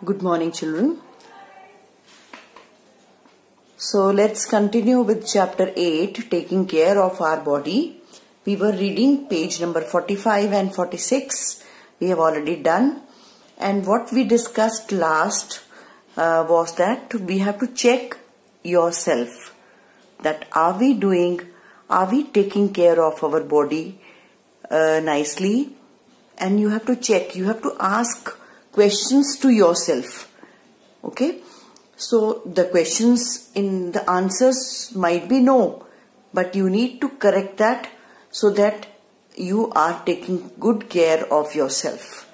Good morning, children. So let's continue with chapter 8, taking care of our body. We were reading page number 45 and 46. We have already done. And what we discussed last was that we have to check yourself. That are we taking care of our body nicely? And you have to check, you have to ask questions to yourself. Okay? So the questions in the answers might be no, but you need to correct that so that you are taking good care of yourself.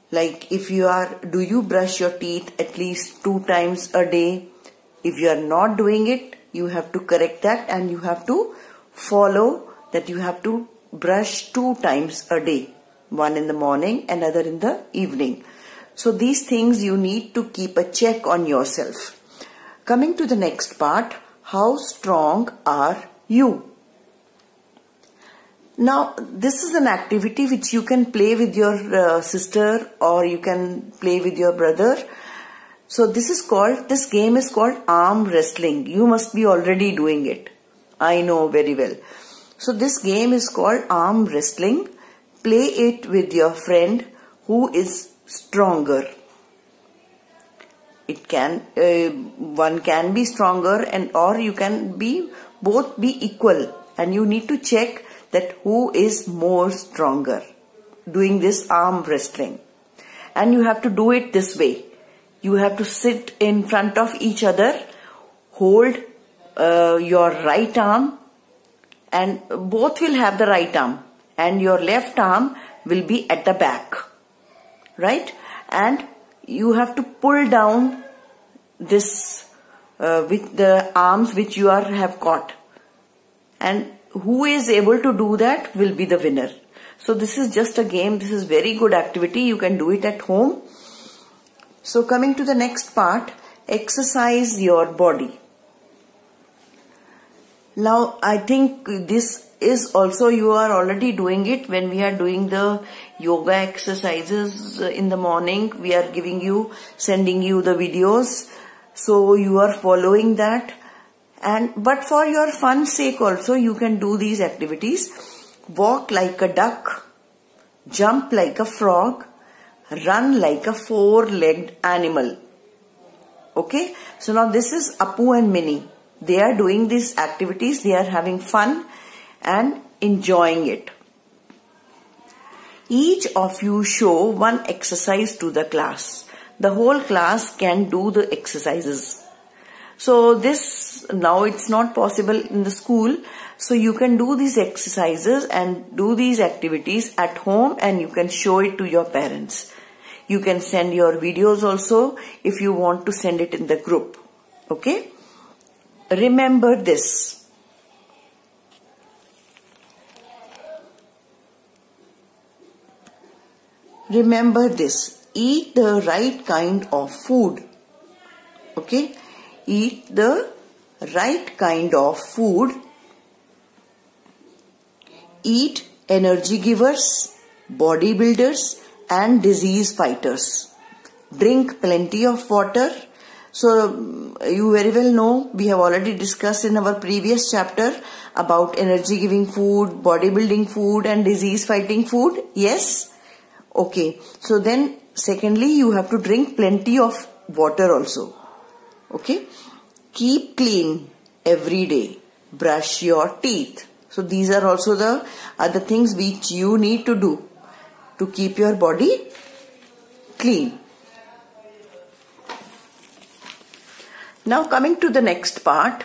Like if you are, do you brush your teeth at least 2 times a day? If you are not doing it, you have to correct that and you have to follow that you have to brush 2 times a day. One in the morning, another in the evening. So these things you need to keep a check on yourself. Coming to the next part, how strong are you? Now this is an activity which you can play with your sister or you can play with your brother. So this game is called arm wrestling. You must be already doing it. I know very well. So this game is called arm wrestling. Play it with your friend who is stronger. It can one can be stronger or you can both be equal, and you need to check that who is more stronger doing this arm wrestling. And you have to do it this way. You have to sit in front of each other, hold your right arm, and both will have the right arm, and your left arm will be at the back, right? And you have to pull down this with the arms which you have caught, and who is able to do that will be the winner. So this is just a game. This is very good activity. You can do it at home. So coming to the next part, exercise your body. Now I think this is also, you are already doing it when we are doing the yoga exercises in the morning. We are sending you the videos. So you are following that. But for your fun sake also, you can do these activities. Walk like a duck, jump like a frog, run like a 4-legged animal. Okay. So now this is Appu and Minnie. They are doing these activities. They are having fun and enjoying it. Each of you show one exercise to the class. The whole class can do the exercises. So this, now it's not possible in the school. So you can do these exercises and do these activities at home, and you can show it to your parents. You can send your videos also if you want to send it in the group. Okay? Remember this. Remember this. Eat the right kind of food. Okay? Eat the right kind of food. Eat energy givers, bodybuilders, and disease fighters. Drink plenty of water. So you very well know, we have already discussed in our previous chapter about energy giving food, bodybuilding food, and disease fighting food. Yes? Okay. So then secondly, you have to drink plenty of water also. Okay. Keep clean every day. Brush your teeth. So these are also the other things which you need to do to keep your body clean. Now coming to the next part,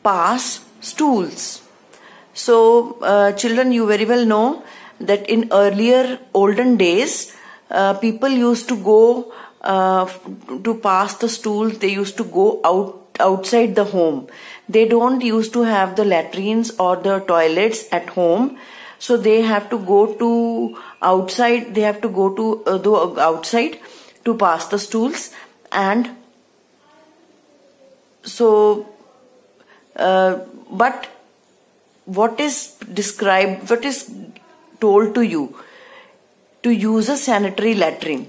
pass stools. So children, you very well know that in earlier olden days, people used to go to pass the stool. They used to go outside the home. They don't used to have the latrines or the toilets at home. So they have to go to outside. They have to go to the outside to pass the stools. And so, but what is described, what is told to you to use a sanitary latrine.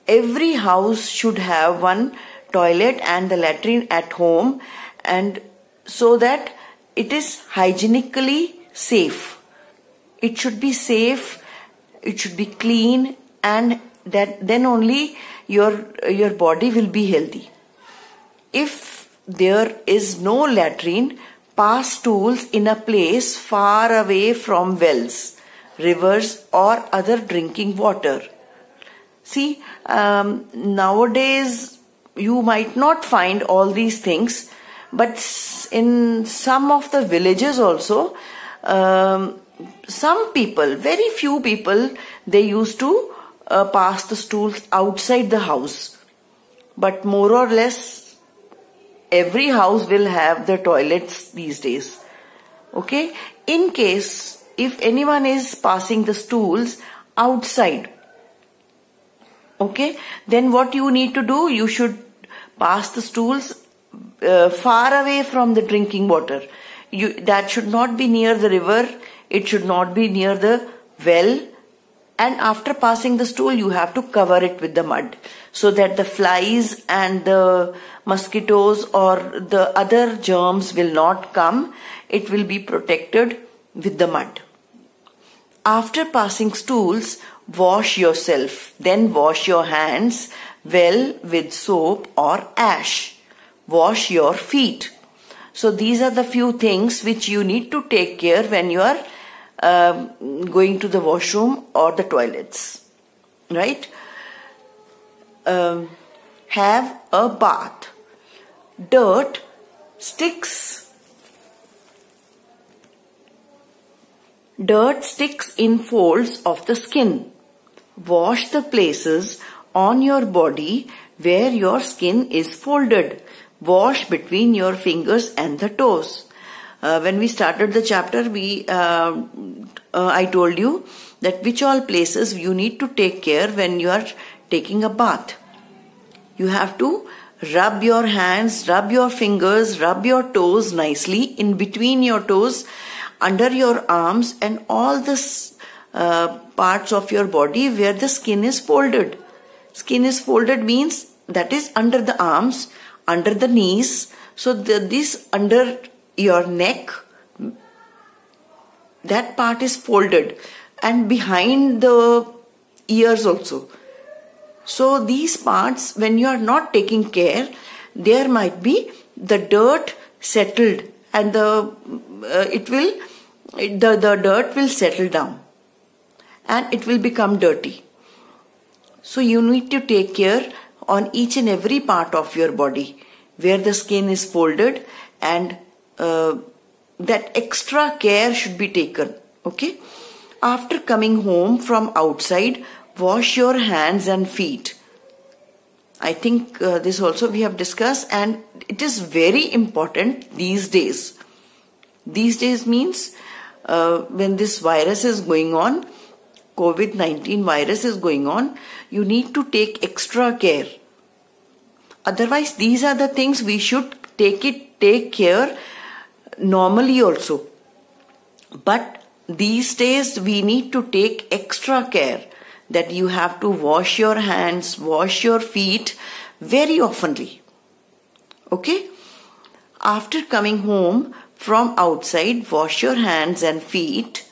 Every house should have one toilet and the latrine at home, and so that it is hygienically safe. It should be safe, it should be clean, and that then only your body will be healthy. If there is no latrine, pass stools in a place far away from wells, rivers or other drinking water. See, nowadays you might not find all these things, but in some of the villages also, some people, very few people, they used to pass the stools outside the house. But more or less, every house will have the toilets these days. Okay? In case, if anyone is passing the stools outside, okay, then what you need to do, you should pass the stools far away from the drinking water. That should not be near the river, it should not be near the well, and after passing the stool you have to cover it with the mud so that the flies and the mosquitoes or the other germs will not come. It will be protected with the mud. After passing stools, wash yourself, then wash your hands well with soap or ash. Wash your feet. So these are the few things which you need to take care when you are going to the washroom or the toilets, right? Have a bath. Dirt sticks in folds of the skin. Wash the places on your body where your skin is folded. Wash between your fingers and the toes. When we started the chapter, I told you that which all places you need to take care when you are taking a bath. You have to rub your hands, rub your fingers, rub your toes nicely in between your toes, under your arms, and all the parts of your body where the skin is folded. Skin is folded means that is under the arms, under the knees. So this under your neck, that part is folded, and behind the ears also. So these parts, when you are not taking care, there might be the dirt settled, and the dirt will settle down and it will become dirty. So you need to take care on each and every part of your body where the skin is folded, and that extra care should be taken. Okay? After coming home from outside, wash your hands and feet. I think this also we have discussed, and it is very important these days. These days means when this virus is going on, COVID-19 virus is going on, you need to take extra care. Otherwise, these are the things we should take care normally also. But these days we need to take extra care, that you have to wash your hands, wash your feet very oftenly. Okay? After coming home from outside, wash your hands and feet.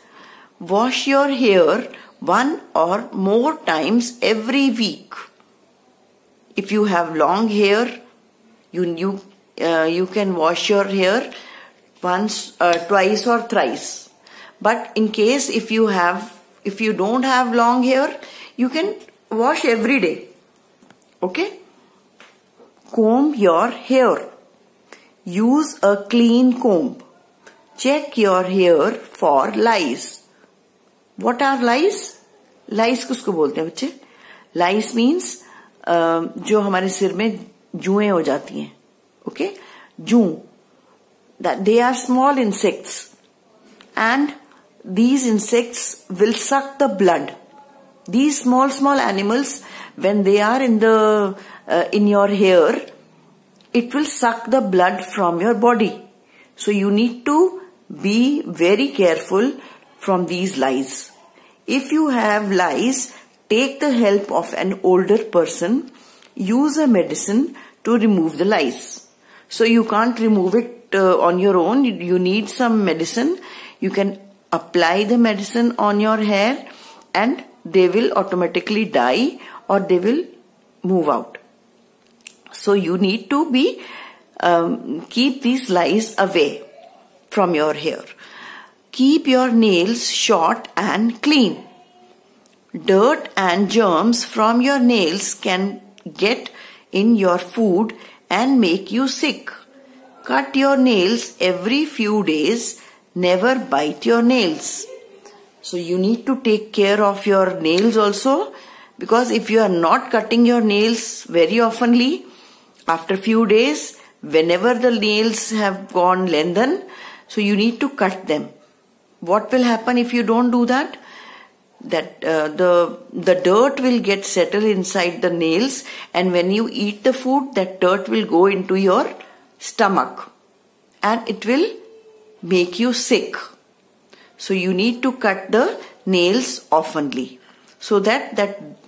Wash your hair 1 or more times every week. If you have long hair, you can wash your hair once, twice or thrice. But in case if you don't have long hair, you can wash every day. Okay? Comb your hair. Use a clean comb. Check your hair for lice. What are lice? Lice किसको बोलते हैं बच्चे? Lice means जो हमारे सिर में जुएं हो जाती हैं. Okay? जूं. That they are small insects, and these insects will suck the blood. These small animals, when they are in your hair, it will suck the blood from your body. So you need to be very careful from these lice. If you have lice, take the help of an older person, use a medicine to remove the lice. So you can't remove it on your own. You need some medicine. You can apply the medicine on your hair and they will automatically die or they will move out. So you need to be keep these lice away from your hair. Keep your nails short and clean. Dirt and germs from your nails can get in your food and make you sick. Cut your nails every few days. Never bite your nails. So you need to take care of your nails also, because if you are not cutting your nails very oftenly, after few days, whenever the nails have gone lengthen, so you need to cut them. What will happen if you don't do that? That the dirt will get settled inside the nails, and when you eat the food, that dirt will go into your stomach and it will make you sick. So you need to cut the nails oftenly so that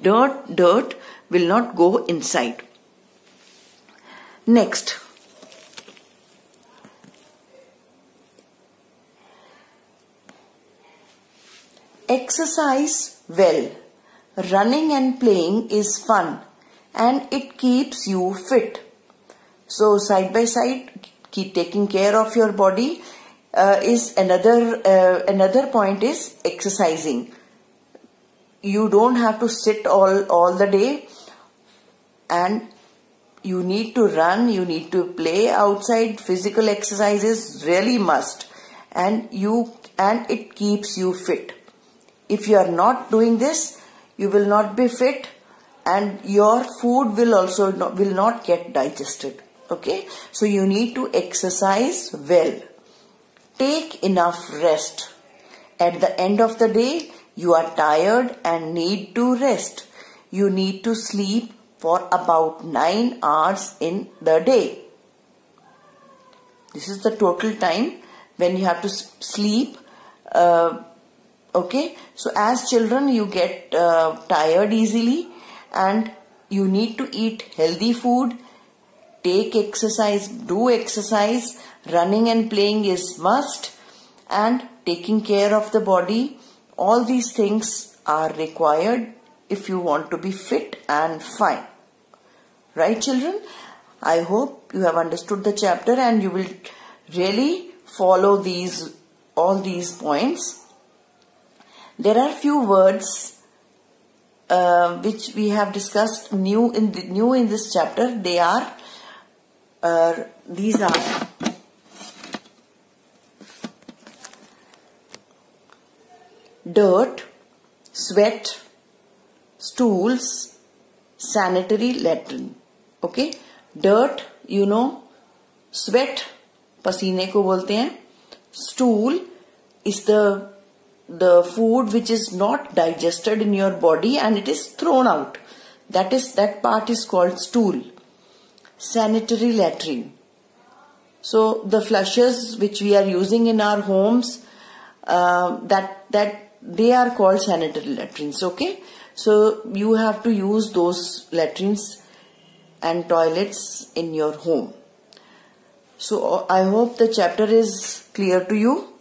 dirt will not go inside. Next, exercise well. Running and playing is fun and it keeps you fit. So side by side, keep taking care of your body is another point is exercising. You don't have to sit all the day, and you need to run, you need to play outside. Physical exercise is really must, and it keeps you fit. If you are not doing this, you will not be fit and your food will not get digested. Okay, so you need to exercise well. Take enough rest. At the end of the day, you are tired and need to rest. You need to sleep for about 9 hours in the day. This is the total time when you have to sleep. Okay, so as children you get tired easily and you need to eat healthy food. Take exercise, do exercise. Running and playing is must, and taking care of the body. All these things are required if you want to be fit and fine. Right, children? I hope you have understood the chapter and you will really follow all these points. There are few words which we have discussed new in this chapter. These are dirt, sweat, stools, sanitary latrine. Okay, dirt, you know, sweat, पसीने को बोलते हैं. Stool is the food which is not digested in your body and it is thrown out. That part is called stool. Sanitary latrine. So the flushes which we are using in our homes, that they are called sanitary latrines. Okay, so you have to use those latrines and toilets in your home. So I hope the chapter is clear to you.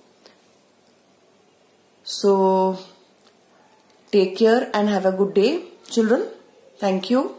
So take care and have a good day, children. Thank you.